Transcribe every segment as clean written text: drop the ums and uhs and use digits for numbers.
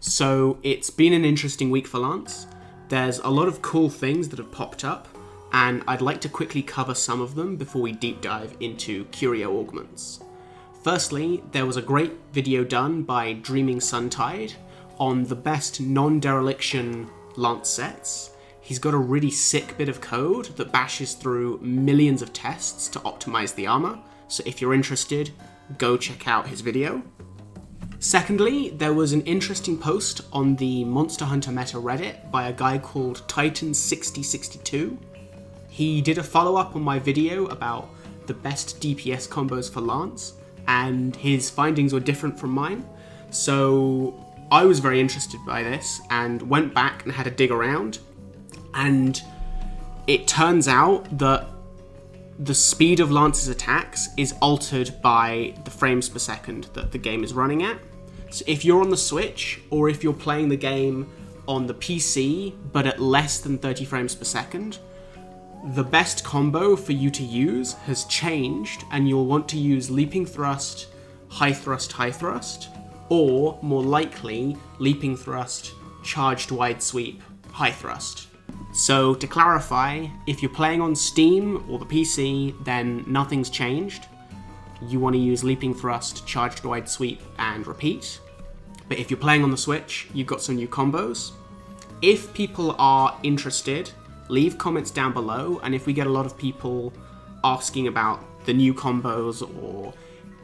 So it's been an interesting week for Lance. There's a lot of cool things that have popped up, and I'd like to quickly cover some of them before we deep dive into Curio augments. Firstly, there was a great video done by Dreamingsuntide on the best non-dereliction Lance sets. He's got a really sick bit of code that bashes through millions of tests to optimize the armor, so if you're interested, go check out his video. Secondly, there was an interesting post on the Monster Hunter Meta Reddit by a guy called Titan6062. He did a follow-up on my video about the best DPS combos for Lance, and his findings were different from mine. So I was very interested by this and went back and had a dig around, and it turns out that the speed of Lance's attacks is altered by the frames per second that the game is running at. So if you're on the Switch, or if you're playing the game on the PC, but at less than 30 frames per second, the best combo for you to use has changed, and you'll want to use leaping thrust, high thrust, or, more likely, leaping thrust, charged wide sweep, high thrust. So to clarify, if you're playing on Steam or the PC, then nothing's changed. You want to use leaping thrust, charged wide sweep, and repeat. But if you're playing on the Switch, you've got some new combos. If people are interested, leave comments down below, and if we get a lot of people asking about the new combos, or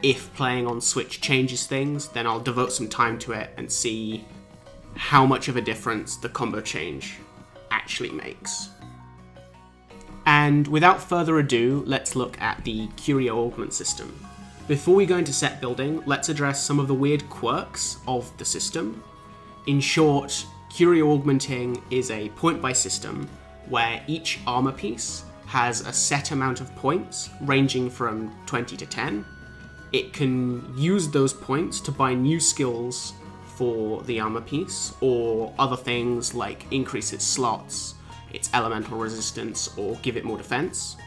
if playing on Switch changes things, then I'll devote some time to it and see how much of a difference the combo change actually makes. And without further ado, let's look at the Curio augment system. Before we go into set building, let's address some of the weird quirks of the system. In short, Curio augmenting is a point-buy system where each armor piece has a set amount of points ranging from 20 to 10. It can use those points to buy new skills for the armor piece, or other things like increase its slots, its elemental resistance, or give it more defense.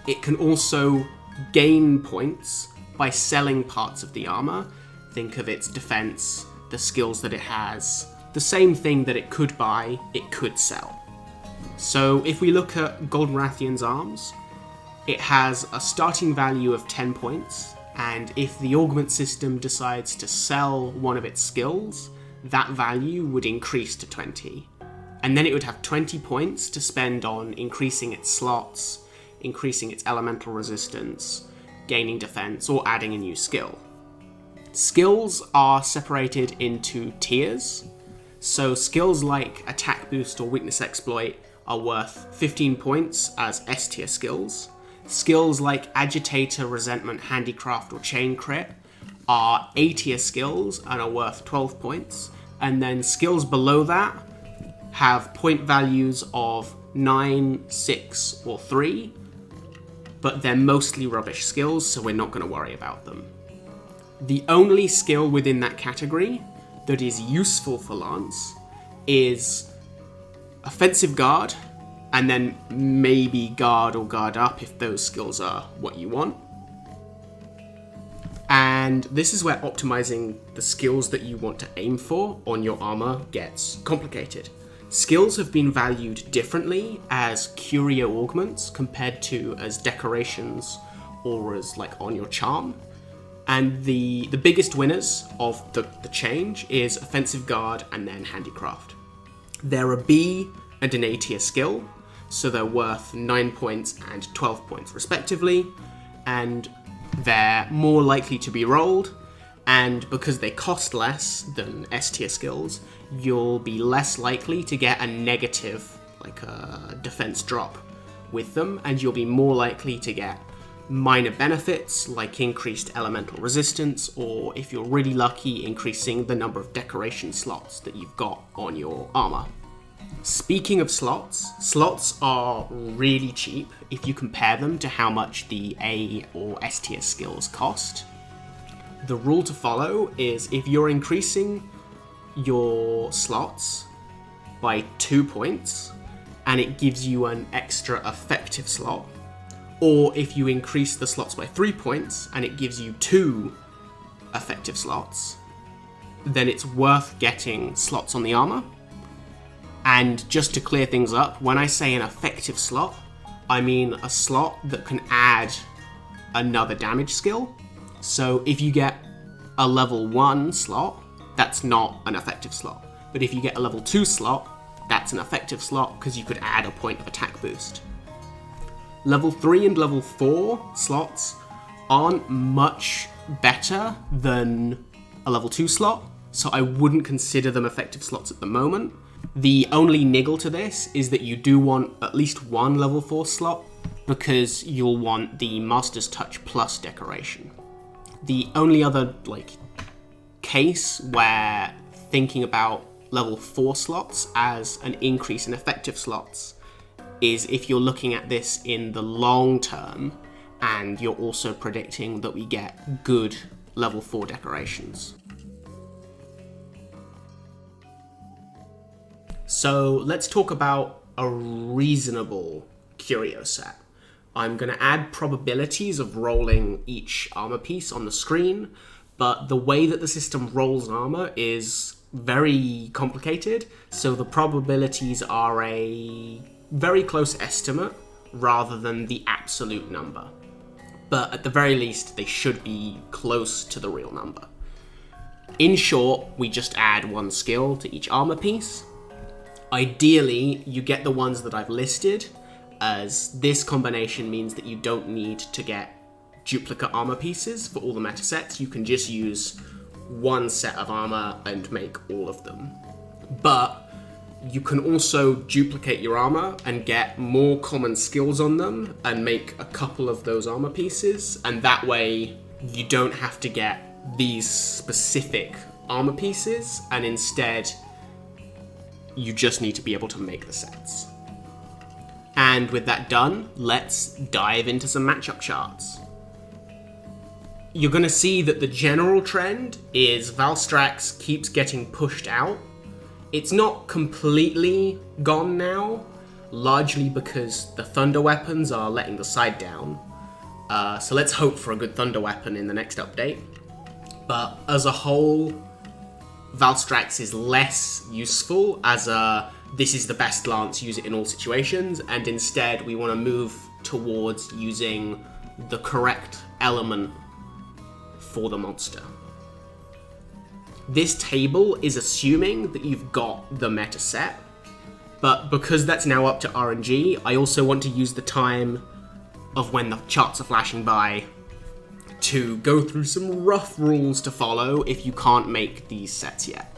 It can also gain points by selling parts of the armor. Think of its defense, the skills that it has, the same thing that it could buy, it could sell. So if we look at Golden Rathian's arms, it has a starting value of 10 points, and if the augment system decides to sell one of its skills, that value would increase to 20. And then it would have 20 points to spend on increasing its slots, increasing its elemental resistance, gaining defense, or adding a new skill. Skills are separated into tiers. So skills like attack boost or weakness exploit are worth 15 points as S tier skills. Skills like agitator, resentment, handicraft, or chain crit are A tier skills and are worth 12 points. And then skills below that have point values of 9, 6, or 3, but they're mostly rubbish skills, so we're not going to worry about them. The only skill within that category that is useful for Lance is offensive guard, and then maybe guard or guard up if those skills are what you want. And this is where optimizing the skills that you want to aim for on your armor gets complicated. Skills have been valued differently as Curio augments compared to as decorations or as like on your charm. And the biggest winners of the change is offensive guard and then handicraft. They're a B and an A tier skill, so they're worth 9 points and 12 points respectively, and they're more likely to be rolled, and because they cost less than S tier skills, you'll be less likely to get a negative, like a defense drop with them, and you'll be more likely to get minor benefits like increased elemental resistance, or if you're really lucky, increasing the number of decoration slots that you've got on your armor. Speaking of slots are really cheap if you compare them to how much the A or S tier skills cost. The rule to follow is if you're increasing your slots by 2 points and it gives you an extra effective slot, or if you increase the slots by 3 points and it gives you 2 effective slots, then it's worth getting slots on the armor. And just to clear things up, when I say an effective slot, I mean a slot that can add another damage skill. So if you get a level 1 slot, that's not an effective slot. But if you get a level 2 slot, that's an effective slot because you could add a point of attack boost. Level 3 and level 4 slots aren't much better than a level 2 slot, so I wouldn't consider them effective slots at the moment. The only niggle to this is that you do want at least one level 4 slot because you'll want the Master's Touch Plus decoration. The only other case where thinking about level 4 slots as an increase in effective slots is if you're looking at this in the long term and you're also predicting that we get good level 4 decorations. So let's talk about a reasonable Curio set. I'm going to add probabilities of rolling each armor piece on the screen, but the way that the system rolls armor is very complicated, so the probabilities are a very close estimate rather than the absolute number. But at the very least, they should be close to the real number. In short, we just add one skill to each armor piece. Ideally, you get the ones that I've listed, as this combination means that you don't need to get duplicate armor pieces for all the meta sets. You can just use one set of armor and make all of them. But you can also duplicate your armor and get more common skills on them and make a couple of those armor pieces, and that way you don't have to get these specific armor pieces, and instead you just need to be able to make the sets. And with that done, let's dive into some matchup charts. You're going to see that the general trend is Valstrax keeps getting pushed out. It's not completely gone now, largely because the thunder weapons are letting the side down. So let's hope for a good thunder weapon in the next update. But as a whole, Valstrax is less useful as a this is the best lance, use it in all situations, and instead we want to move towards using the correct element for the monster. This table is assuming that you've got the meta set, but because that's now up to RNG, I also want to use the time of when the charts are flashing by to go through some rough rules to follow if you can't make these sets yet.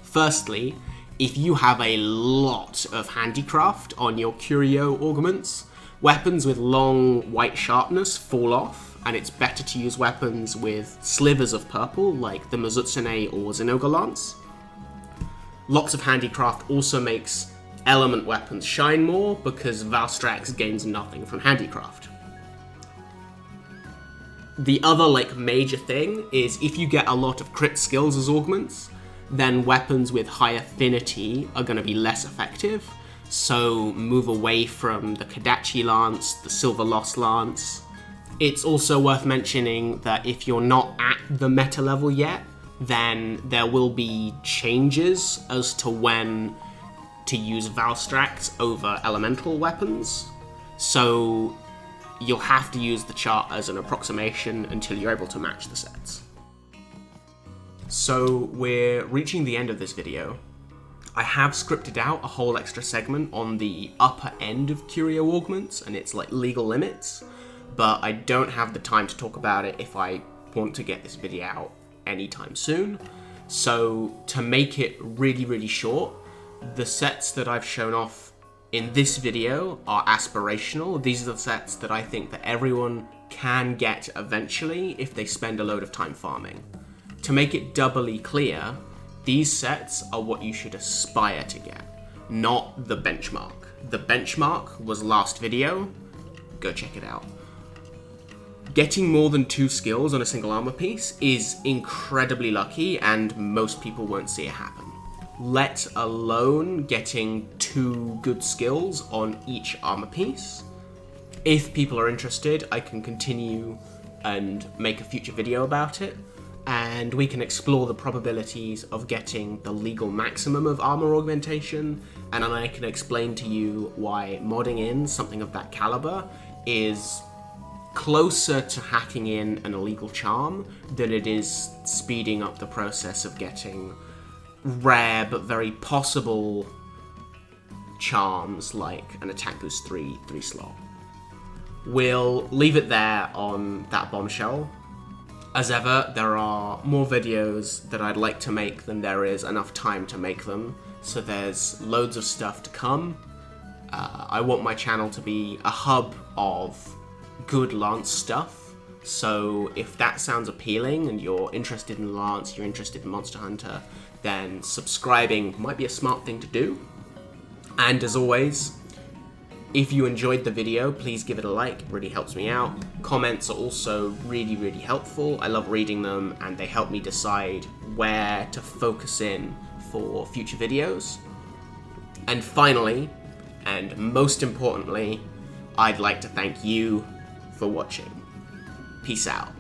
Firstly, if you have a lot of handicraft on your Curio augments, weapons with long white sharpness fall off, and it's better to use weapons with slivers of purple, like the Mizutsune or Zinogre Lance. Lots of handicraft also makes element weapons shine more, because Valstrax gains nothing from handicraft. The other major thing is if you get a lot of crit skills as augments, then weapons with high affinity are going to be less effective, so move away from the Kodachi Lance, the Silver Lost Lance. It's also worth mentioning that if you're not at the meta level yet, then there will be changes as to when to use Valstrax over elemental weapons, so you'll have to use the chart as an approximation until you're able to match the sets. So we're reaching the end of this video. I have scripted out a whole extra segment on the upper end of Curio augments and its legal limits, but I don't have the time to talk about it if I want to get this video out anytime soon. So to make it really, really short, the sets that I've shown off in this video are aspirational. These are the sets that I think that everyone can get eventually if they spend a load of time farming. To make it doubly clear, these sets are what you should aspire to get, not the benchmark. The benchmark was last video, go check it out. Getting more than 2 skills on a single armor piece is incredibly lucky, and most people won't see it happen. Let alone getting 2 good skills on each armor piece. If people are interested, I can continue and make a future video about it. and we can explore the probabilities of getting the legal maximum of armor augmentation, and I can explain to you why modding in something of that caliber is closer to hacking in an illegal charm than it is speeding up the process of getting rare but very possible charms like an attack boost 3 slot. We'll leave it there on that bombshell. As ever, there are more videos that I'd like to make than there is enough time to make them, so there's loads of stuff to come. I want my channel to be a hub of good Lance stuff, so if that sounds appealing and you're interested in Lance, you're interested in Monster Hunter, then subscribing might be a smart thing to do. And as always, if you enjoyed the video, please give it a like, it really helps me out. Comments are also really, really helpful. I love reading them and they help me decide where to focus in for future videos. And finally, and most importantly, I'd like to thank you for watching. Peace out.